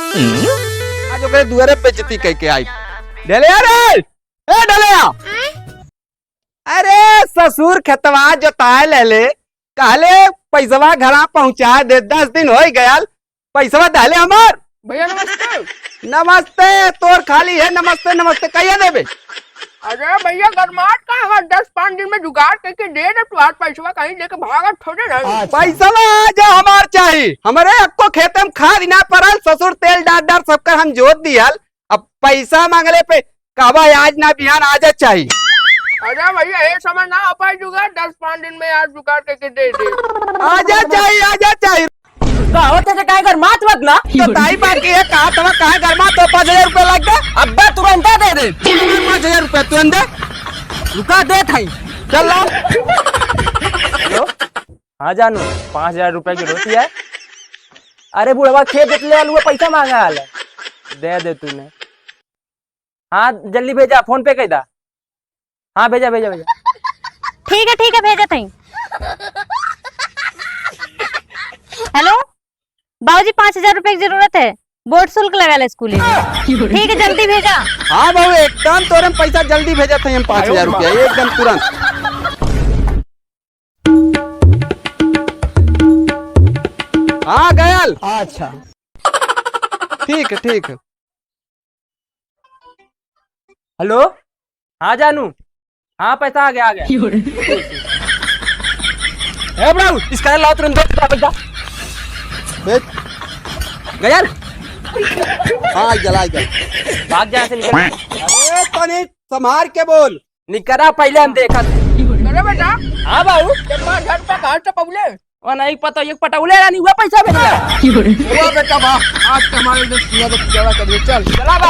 आज ओकरे दुआरे बेइज्जती कह के आई। डलिया रे, ए डलिया। अरे ससुर खेतवा जोताए ले कहले पैसवा घरा पहुंचा दे, 10 दिन हो गया, पैसवा दहले हमार। भैया नमस्ते। नमस्ते तोर खाली है, नमस्ते नमस्ते कहिए देबे। अरे भैया गरमाट का है, 10-5 दिन में जुगाड़ करके दे दे, तुम्हारा पैसा कहीं लेके भागा थोड़े नहीं। पैसवा आज हमार चाहिए, हमारे अक्को खेत में खाद ना पड़ल, ससुर तेल डाल सबकर हम जोत दियल, अब पैसा मांगले पे कहवा आज ना बिहान आज चाहिए। अरे भैया ये समय ना आ पाए जुगाड़, 10-5 दिन में आज जुगाड़ करके दे दे। आजा चाहिए काय कर मात मत ना तो ताई बाकी है, कहा तवा कहा गरमा तो 5,000 रुपए लग गए। अब्बा तुरंत दे दे 5,000 रुपए तुरंत दे, रुका दे थाई चल ला। हेलो हाँ जानू 5,000 रुपए की रोटी है। अरे बुढ़वा खेत जोतले वालू पैसा मांगा है, दे तूने। हाँ जल्दी भेजा, फोन पे कह दा। हाँ भेजा ठीक है भेजा थी। हेलो बाबूजी 5,000 रुपए की जरूरत है, बोर्ड शुल्क लगा ले स्कूल में। ठीक है जल्दी भेजा। हाँ बाबू एकदम तोरे पैसा जल्दी भेजा था, हम 5,000 रुपया एकदम तुरंत। हाँ गयल। अच्छा ठीक है। हेलो हाँ जानू, हाँ पैसा आ गया ए ब्राउ इसका लाओ तुरंत पैसा गया। हाँ जला भाग जा से निकल। अरे तनी संभार के बोल। निकरा पहले हम देखा अरे बेटा हाँ बाबू 5,000 रुपया कहाँ से पौले? और नहीं पता एक पटौले रानी हुआ पैसा भेजा हुआ बेटा वाह, आज हमारे चल चला बा